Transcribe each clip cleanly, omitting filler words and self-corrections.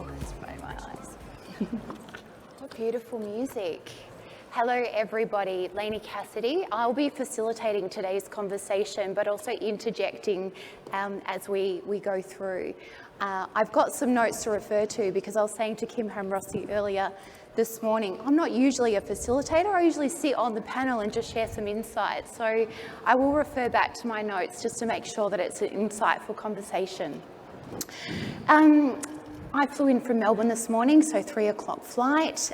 Oh, it's burning my eyes. What beautiful music. Hello everybody, Lainie Cassidy. I'll be facilitating today's conversation, but also interjecting as we go through. I've got some notes to refer to because I was saying to Kim Hamrosi earlier this morning, I'm not usually a facilitator. I usually sit on the panel and just share some insights. So I will refer back to my notes just to make sure that it's an insightful conversation. I flew in from Melbourne this morning, so 3 o'clock flight,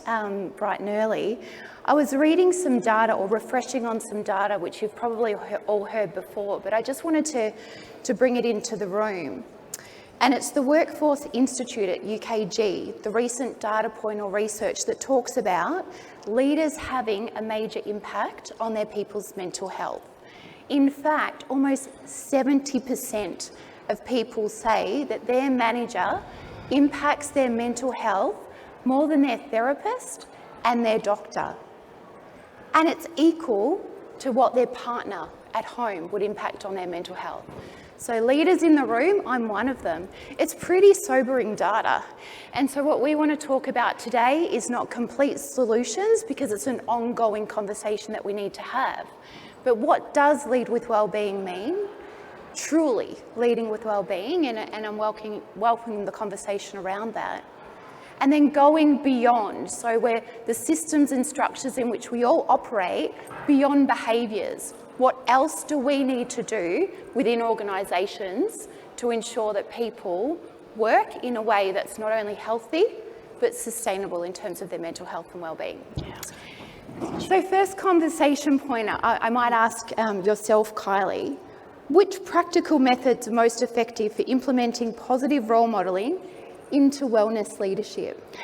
bright and early. I was reading some data or refreshing on some data, which you've probably all heard before, but I just wanted to bring it into the room. And it's the Workforce Institute at UKG, the recent data point or research that talks about leaders having a major impact on their people's mental health. In fact, almost 70% of people say that their manager impacts their mental health more than their therapist and their doctor. And it's equal to what their partner at home would impact on their mental health. So leaders in the room, I'm one of them. It's pretty sobering data. And so what we want to talk about today is not complete solutions because it's an ongoing conversation that we need to have. But what does lead with wellbeing mean? Truly leading with wellbeing, and I'm welcoming the conversation around that. And then going beyond, so where the systems and structures in which we all operate, beyond behaviours. What else do we need to do within organisations to ensure that people work in a way that's not only healthy, but sustainable in terms of their mental health and wellbeing? Yeah. So first conversation point, I might ask yourself, Kylie, which practical methods are most effective for implementing positive role modelling into wellness leadership?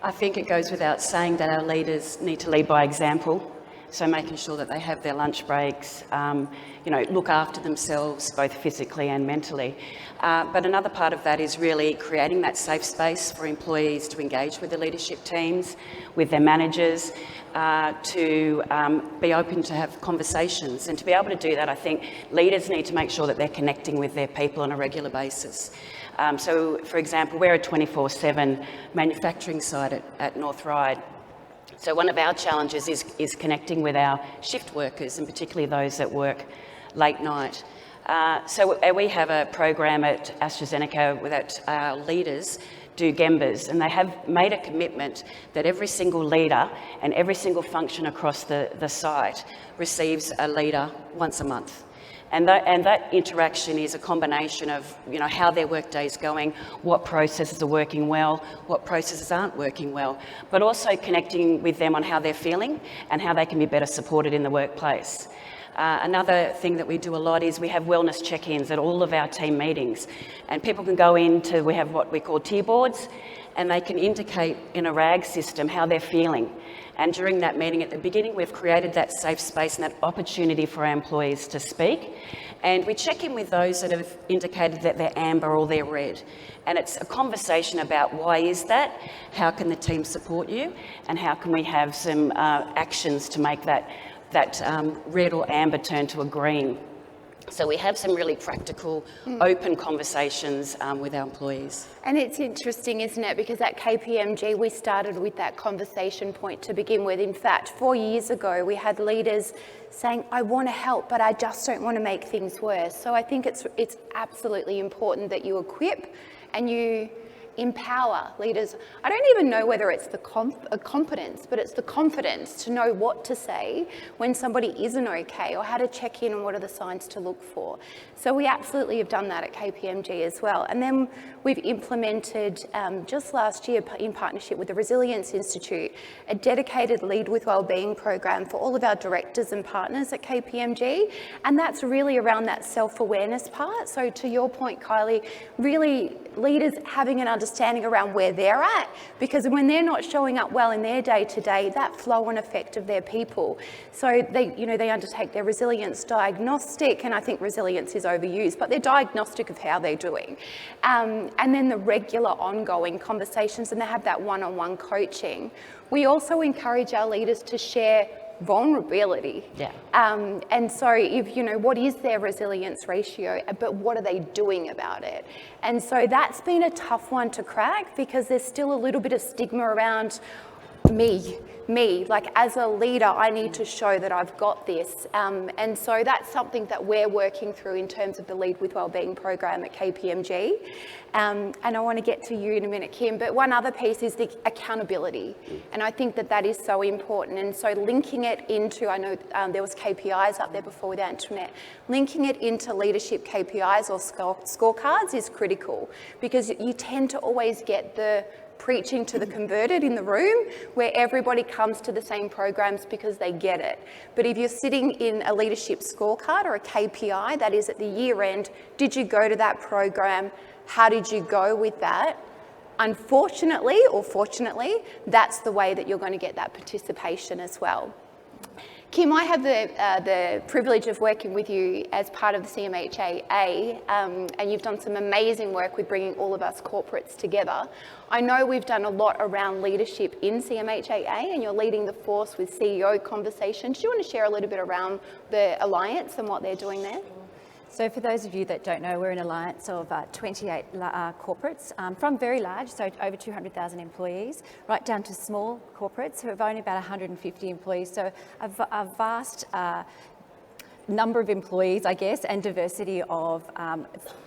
I think it goes without saying that our leaders need to lead by example. So making sure that they have their lunch breaks, look after themselves both physically and mentally. But another part of that is really creating that safe space for employees to engage with the leadership teams, with their managers, to be open to have conversations. And to be able to do that, I think leaders need to make sure that they're connecting with their people on a regular basis. So, for example, we're a 24/7 manufacturing site at North Ryde. So one of our challenges is connecting with our shift workers, and particularly those that work late night. So we have a program at AstraZeneca that our leaders do Gembas, and they have made a commitment that every single leader and every single function across the site receives a leader once a month. And that interaction is a combination of, how their workday is going, what processes are working well, what processes aren't working well, but also connecting with them on how they're feeling and how they can be better supported in the workplace. Another thing that we do a lot is we have wellness check-ins at all of our team meetings, and people can go into, we have what we call tier boards, and they can indicate in a RAG system how they're feeling. And during that meeting at the beginning, we've created that safe space and that opportunity for our employees to speak. And we check in with those that have indicated that they're amber or they're red. And it's a conversation about why is that, how can the team support you, and how can we have some actions to make that red or amber turn to a green. So we have some really practical, open conversations with our employees. And it's interesting, isn't it? Because at KPMG, we started with that conversation point to begin with. In fact, 4 years ago, we had leaders saying, I want to help, but I just don't want to make things worse. So I think it's absolutely important that you equip and you empower leaders. I don't even know whether it's the competence, but it's the confidence to know what to say when somebody isn't okay, or how to check in and what are the signs to look for. So we absolutely have done that at KPMG as well. And then we've implemented just last year in partnership with the Resilience Institute, a dedicated Lead with Wellbeing program for all of our directors and partners at KPMG. And that's really around that self-awareness part. So to your point, Kylie, really leaders having an understanding around where they're at, because when they're not showing up well in their day-to-day, that flow-on effect of their people. So they undertake their resilience diagnostic, and I think resilience is overused, but they're diagnostic of how they're doing. And then the regular ongoing conversations, and they have that one-on-one coaching. We also encourage our leaders to share vulnerability. Yeah. And so if, what is their resilience ratio, but what are they doing about it? And so that's been a tough one to crack because there's still a little bit of stigma around me, like as a leader, I need to show that I've got this. And so that's something that we're working through in terms of the Lead with Wellbeing program at KPMG. And I want to get to you in a minute, Kim, but one other piece is the accountability. And I think that that is so important. And so linking it into, I know there was KPIs up there before with Antoinette, linking it into leadership KPIs or scorecards is critical because you tend to always get the preaching to the converted in the room where everybody comes to the same programs because they get it. But if you're sitting in a leadership scorecard or a KPI, that is at the year end, did you go to that program? How did you go with that? Unfortunately or fortunately, that's the way that you're going to get that participation as well. Kim, I have the privilege of working with you as part of the CMHAA, and you've done some amazing work with bringing all of us corporates together. I know we've done a lot around leadership in CMHAA, and you're leading the force with CEO conversations. Do you want to share a little bit around the Alliance and what they're doing there? So for those of you that don't know, we're an alliance of 28 corporates, from very large, so over 200,000 employees, right down to small corporates who have only about 150 employees. So a vast number of employees, I guess, and diversity of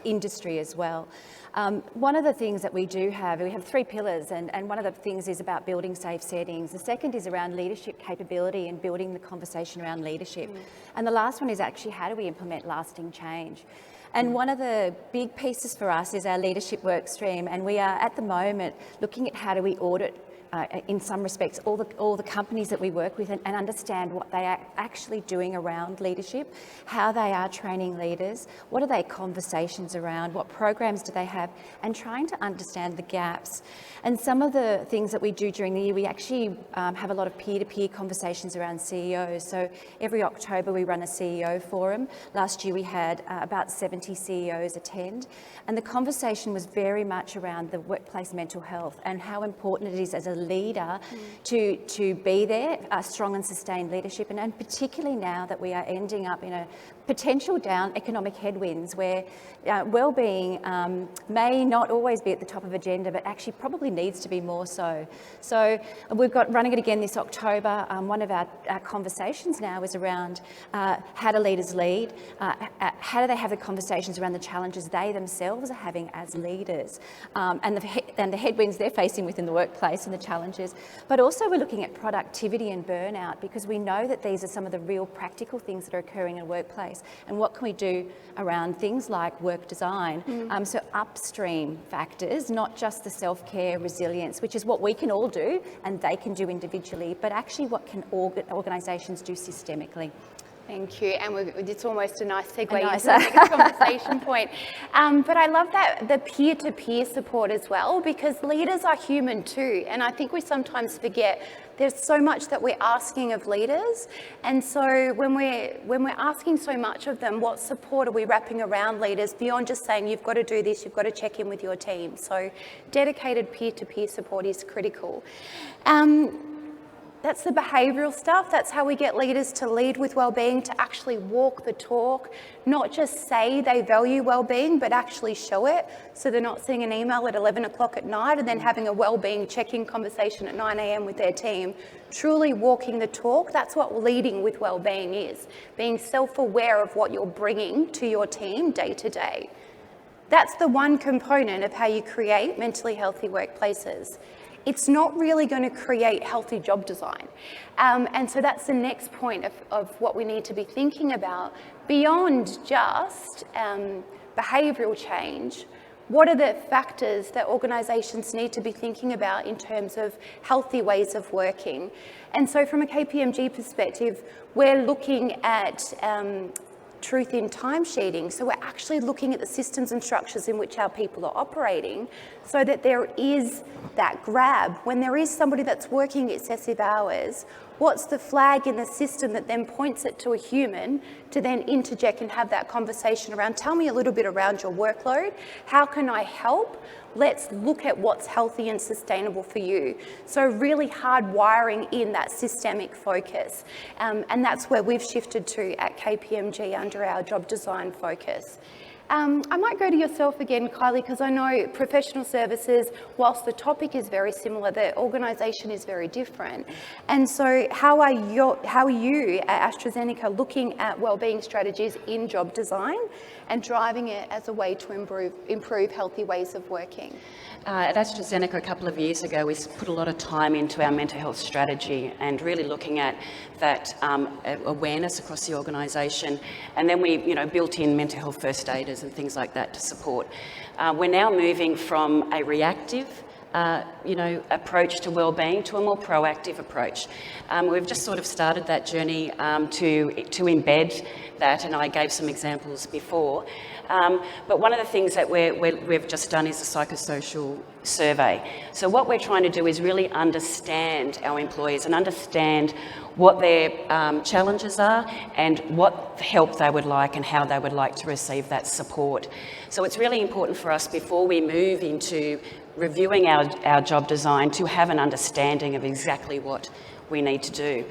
industry as well. One of the things that we do have, we have 3 pillars, and one of the things is about building safe settings. The second is around leadership capability and building the conversation around leadership. And the last one is actually how do we implement lasting change? And one of the big pieces for us is our leadership work stream, and we are at the moment looking at how do we audit in some respects, all the companies that we work with and understand what they are actually doing around leadership, how they are training leaders, what are their conversations around, what programs do they have, and trying to understand the gaps. And some of the things that we do during the year, we actually have a lot of peer-to-peer conversations around CEOs. So every October we run a CEO forum. Last year we had about 70 CEOs attend, and the conversation was very much around the workplace mental health and how important it is as a leader to be there, strong and sustained leadership, and particularly now that we are ending up in a potential down economic headwinds where wellbeing may not always be at the top of agenda, but actually probably needs to be more so. So we've got running it again this October. One of our conversations now is around how do leaders lead, how do they have the conversations around the challenges they themselves are having as leaders, and the headwinds they're facing within the workplace and the challenges. But also we're looking at productivity and burnout because we know that these are some of the real practical things that are occurring in a workplace. And what can we do around things like work design? So upstream factors, not just the self-care, resilience, which is what we can all do and they can do individually, but actually what can organisations do systemically. Thank you, and it's almost a nice segue into the next conversation point. But I love that the peer-to-peer support as well, because leaders are human too, and I think we sometimes forget there's so much that we're asking of leaders, and so when we're asking so much of them, what support are we wrapping around leaders beyond just saying you've got to do this, you've got to check in with your team? So dedicated peer-to-peer support is critical. That's the behavioural stuff. That's how we get leaders to lead with wellbeing, to actually walk the talk, not just say they value wellbeing, but actually show it. So they're not sending an email at 11 o'clock at night and then having a wellbeing check-in conversation at 9 a.m. with their team. Truly walking the talk, that's what leading with wellbeing is. Being self-aware of what you're bringing to your team day to day. That's the one component of how you create mentally healthy workplaces. It's not really going to create healthy job design. And so that's the next point of what we need to be thinking about. Beyond just behavioural change, what are the factors that organisations need to be thinking about in terms of healthy ways of working? And so from a KPMG perspective, we're looking at truth in timesheeting. So we're actually looking at the systems and structures in which our people are operating so that there is that grab. When there is somebody that's working excessive hours, What's the flag in the system that then points it to a human to then interject and have that conversation around, tell me a little bit around your workload, how can I help? Let's look at what's healthy and sustainable for you. So really hard wiring in that systemic focus. And that's where we've shifted to at KPMG under our job design focus. I might go to yourself again, Kylie, because I know professional services, whilst the topic is very similar, the organisation is very different. And so how are you at AstraZeneca looking at wellbeing strategies in job design and driving it as a way to improve healthy ways of working? At AstraZeneca a couple of years ago, we put a lot of time into our mental health strategy and really looking at that awareness across the organisation. And then we, built in mental health first aiders and things like that to support. We're now moving from a reactive approach to wellbeing to a more proactive approach. We've just sort of started that journey to embed that, and I gave some examples before. But one of the things that we've just done is a psychosocial survey. So what we're trying to do is really understand our employees and understand what their challenges are and what help they would like and how they would like to receive that support. So it's really important for us before we move into reviewing our job design to have an understanding of exactly what we need to do.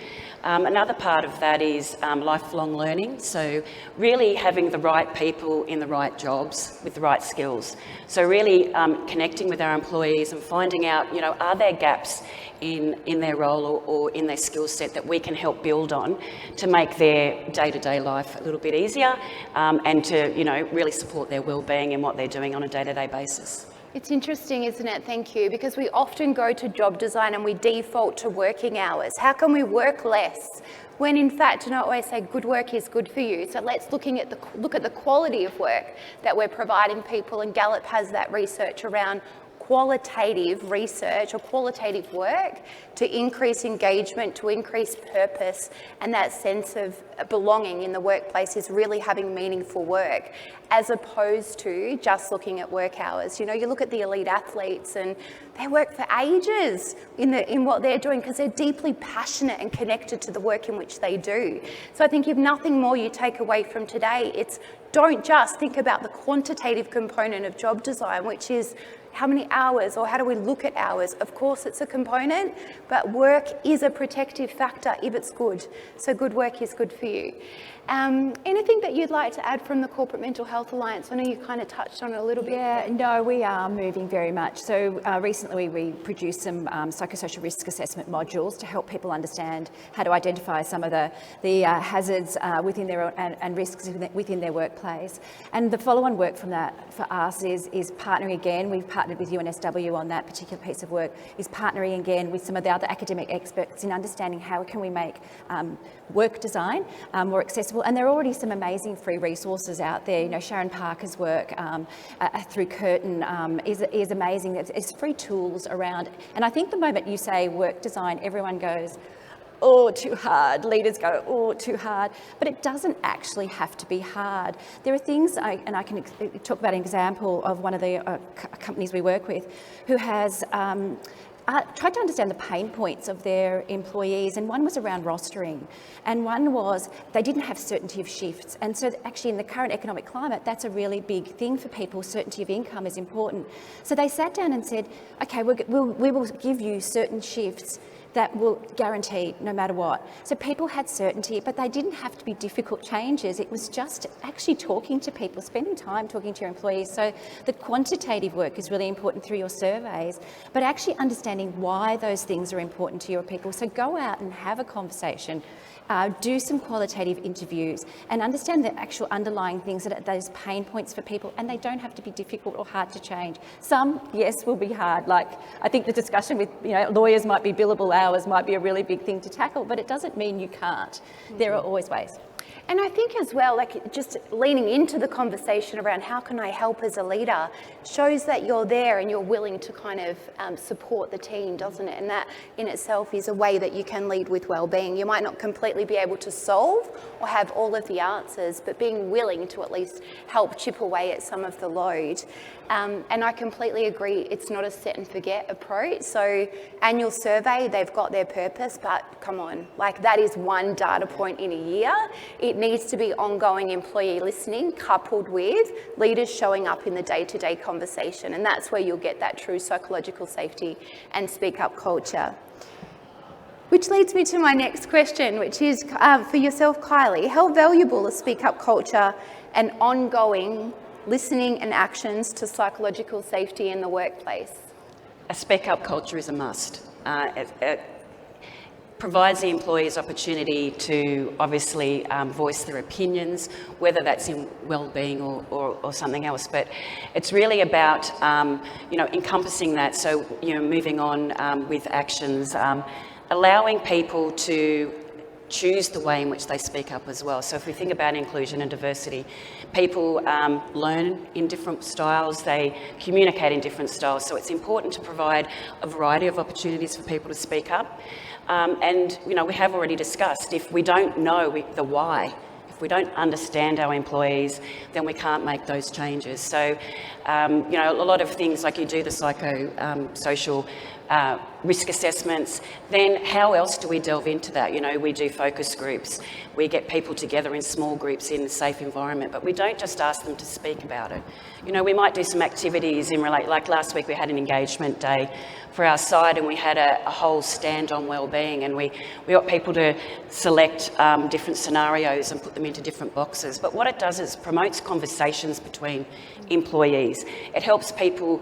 Another part of that is lifelong learning, so really having the right people in the right jobs with the right skills. So really connecting with our employees and finding out, are there gaps in their role or in their skill set that we can help build on to make their day-to-day life a little bit easier and to, really support their wellbeing and what they're doing on a day-to-day basis. It's interesting, isn't it? Thank you. Because we often go to job design and we default to working hours. How can we work less? When in fact, I always say good work is good for you. So let's look at the quality of work that we're providing people. And Gallup has that research around qualitative research or qualitative work to increase engagement, to increase purpose, and that sense of belonging in the workplace is really having meaningful work, as opposed to just looking at work hours. You look at the elite athletes and they work for ages in what they're doing because they're deeply passionate and connected to the work in which they do. So I think if nothing more you take away from today, it's don't just think about the quantitative component of job design, which is how many hours or how do we look at hours? Of course, it's a component, but work is a protective factor if it's good. So good work is good for you. Anything that you'd like to add from the Corporate Mental Health Alliance? I know you kind of touched on it a little bit. Yeah, no, we are moving very much. So recently we produced some psychosocial risk assessment modules to help people understand how to identify some of the hazards within their and risks within their workplace. And the follow-on work from that for us is partnering again. We've partnered with UNSW on that particular piece of work, is partnering again with some of the other academic experts in understanding how can we make work design more accessible. And there are already some amazing free resources out there. Sharon Parker's work through Curtin is amazing. There's free tools around. And I think the moment you say work design, everyone goes, oh, too hard. Leaders go, oh, too hard. But it doesn't actually have to be hard. There are things, and I can talk about an example of one of the companies we work with who has tried to understand the pain points of their employees, and one was around rostering, and one was they didn't have certainty of shifts. And so actually in the current economic climate, that's a really big thing for people. Certainty of income is important. So they sat down and said, okay, we will give you certain shifts that will guarantee no matter what. So people had certainty, but they didn't have to be difficult changes. It was just actually talking to people, spending time talking to your employees. So the quantitative work is really important through your surveys, but actually understanding why those things are important to your people. So go out and have a conversation, do some qualitative interviews and understand the actual underlying things that are those pain points for people, and they don't have to be difficult or hard to change. Some, yes, will be hard. Like I think the discussion with lawyers might be billable hours might be a really big thing to tackle, but it doesn't mean you can't. There are always ways. And I think as well, like just leaning into the conversation around how can I help as a leader shows that you're there and you're willing to kind of support the team, doesn't it? And that in itself is a way that you can lead with wellbeing. You might not completely be able to solve or have all of the answers, but being willing to at least help chip away at some of the load. And I completely agree, it's not a set and forget approach. So annual survey, they've got their purpose, but come on, like that is one data point in a year. It needs to be ongoing employee listening coupled with leaders showing up in the day-to-day conversation. And that's where you'll get that true psychological safety and speak up culture. Which leads me to my next question, which is for yourself, Kylie. How valuable is speak up culture and ongoing listening and actions to psychological safety in the workplace? A speak up culture is a must. It provides the employees opportunity to obviously voice their opinions, whether that's in wellbeing or something else. But it's really about encompassing that. So moving on with actions, allowing people to choose the way in which they speak up as well. So if we think about inclusion and diversity, people learn in different styles, they communicate in different styles. So it's important to provide a variety of opportunities for people to speak up. And we have already discussed, if we don't know the why, if we don't understand our employees, then we can't make those changes. So, a lot of things like you do the psychosocial risk assessments, then how else do we delve into that? We do focus groups, we get people together in small groups in a safe environment, but we don't just ask them to speak about it. We might do some activities like last week we had an engagement day for our site and we had a whole stand on wellbeing, and we got people to select different scenarios and put them into different boxes. But what it does is promotes conversations between employees. It helps people,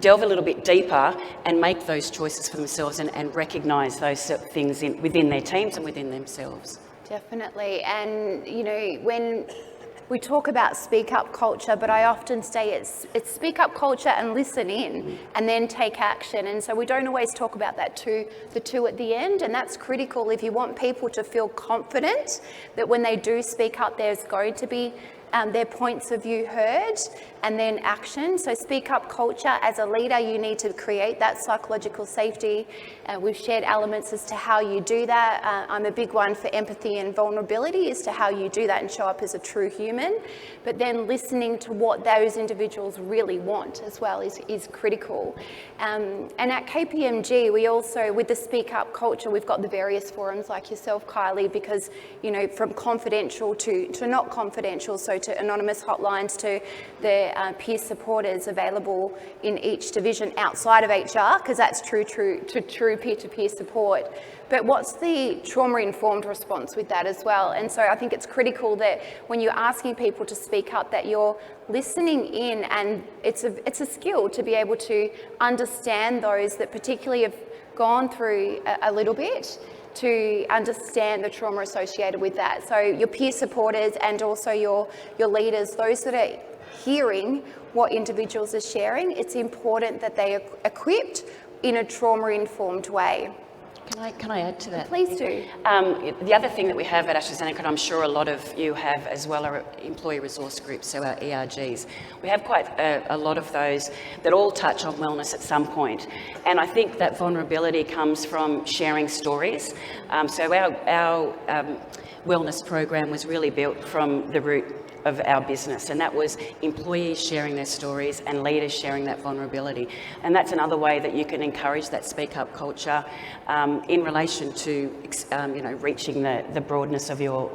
delve a little bit deeper and make those choices for themselves and recognise those things within their teams and within themselves. Definitely. And, when we talk about speak up culture, but I often say it's speak up culture and listen in and then take action. And so we don't always talk about the two at the end. And that's critical if you want people to feel confident that when they do speak up, there's going to be their points of view heard, and then action. So speak up culture, as a leader, you need to create that psychological safety. We've shared elements as to how you do that. I'm a big one for empathy and vulnerability as to how you do that and show up as a true human. But then listening to what those individuals really want as well is critical. And at KPMG, we also, with the speak up culture, we've got the various forums like yourself, Kylie, because, from confidential to not confidential, so to anonymous hotlines to the peer supporters available in each division outside of HR, because that's true peer-to-peer support. But what's the trauma-informed response with that as well? And so I think it's critical that when you're asking people to speak up, that you're listening in, and it's a skill to be able to understand those that particularly have gone through a little bit, to understand the trauma associated with that. So your peer supporters and also your leaders, those that are hearing what individuals are sharing, it's important that they are equipped in a trauma-informed way. Can I add to that? Please do. The other thing that we have at AstraZeneca, and I'm sure a lot of you have as well, are employee resource groups, so our ERGs. We have quite a lot of those that all touch on wellness at some point. And I think that vulnerability comes from sharing stories. So our wellness program was really built from the root of our business, and that was employees sharing their stories and leaders sharing that vulnerability. And that's another way that you can encourage that speak up culture in relation to reaching the broadness of your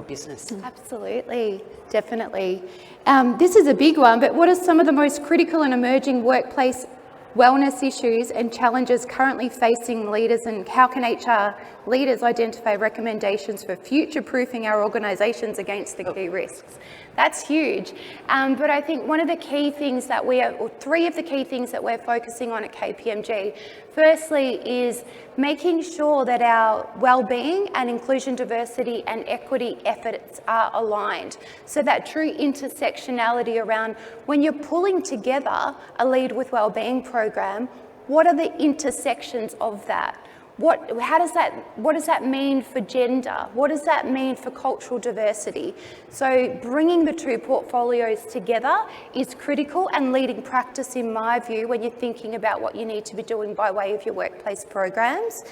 business. Absolutely, definitely. This is a big one, but what are some of the most critical and emerging workplace wellness issues and challenges currently facing leaders, and how can HR leaders identify recommendations for future-proofing our organisations against the key risks? That's huge. But I think one of the key things that three of the key things that we're focusing on at KPMG, firstly is making sure that our wellbeing and inclusion, diversity and equity efforts are aligned. So that true intersectionality around when you're pulling together a Lead with Wellbeing program, what are the intersections of that? what does that mean for gender? What does that mean for cultural diversity? So bringing the two portfolios together is critical and leading practice, in my view, when you're thinking about what you need to be doing by way of your workplace programs.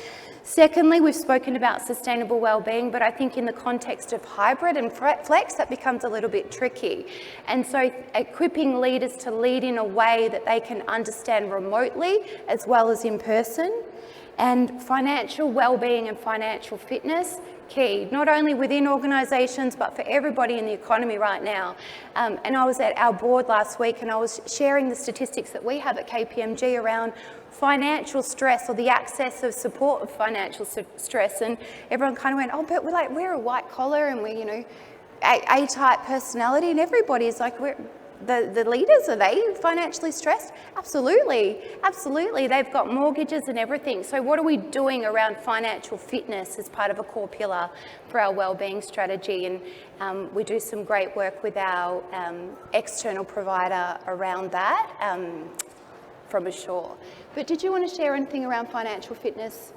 Secondly, we've spoken about sustainable wellbeing, but I think in the context of hybrid and flex, that becomes a little bit tricky. And so equipping leaders to lead in a way that they can understand remotely as well as in person. And financial wellbeing and financial fitness, key, not only within organisations, but for everybody in the economy right now. And I was at our board last week and I was sharing the statistics that we have at KPMG around financial stress, or the access of support of financial stress. And everyone kind of went, oh, but we're a white collar and we're, you know, A-type personality, and everybody's like, the leaders, are they financially stressed? Absolutely, absolutely. They've got mortgages and everything. So what are we doing around financial fitness as part of a core pillar for our wellbeing strategy? And we do some great work with our external provider around that from ashore. But did you want to share anything around financial fitness?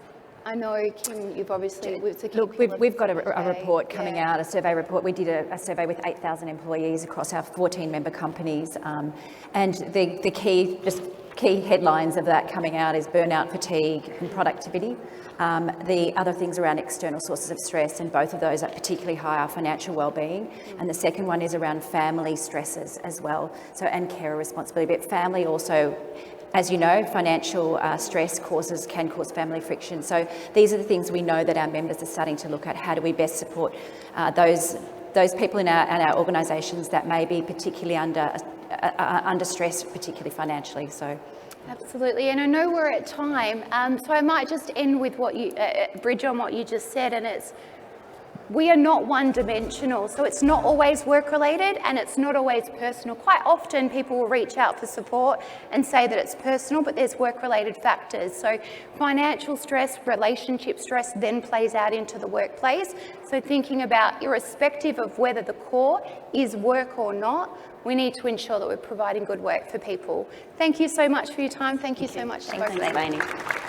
I know, Kim, you've obviously... Look, we've got a report coming out, a survey report. We did a survey with 8,000 employees across our 14 member companies. And the key headlines of that coming out is burnout, fatigue and productivity. The other things around external sources of stress, and both of those are particularly high, are financial wellbeing. And the second one is around family stresses as well, so and carer responsibility. But family also, as you know, financial stress can cause family friction. So these are the things we know that our members are starting to look at. How do we best support those people in our organisations that may be particularly under stress, particularly financially? So. Absolutely, and I know we're at time, so I might just end with bridge on what you just said, and it's, we are not one-dimensional, so it's not always work-related and it's not always personal. Quite often people will reach out for support and say that it's personal, but there's work-related factors. So financial stress, relationship stress then plays out into the workplace. So thinking about, irrespective of whether the core is work or not, we need to ensure that we're providing good work for people. Thank you so much for your time. Thank you so much to both of you. Thanks, Lainie.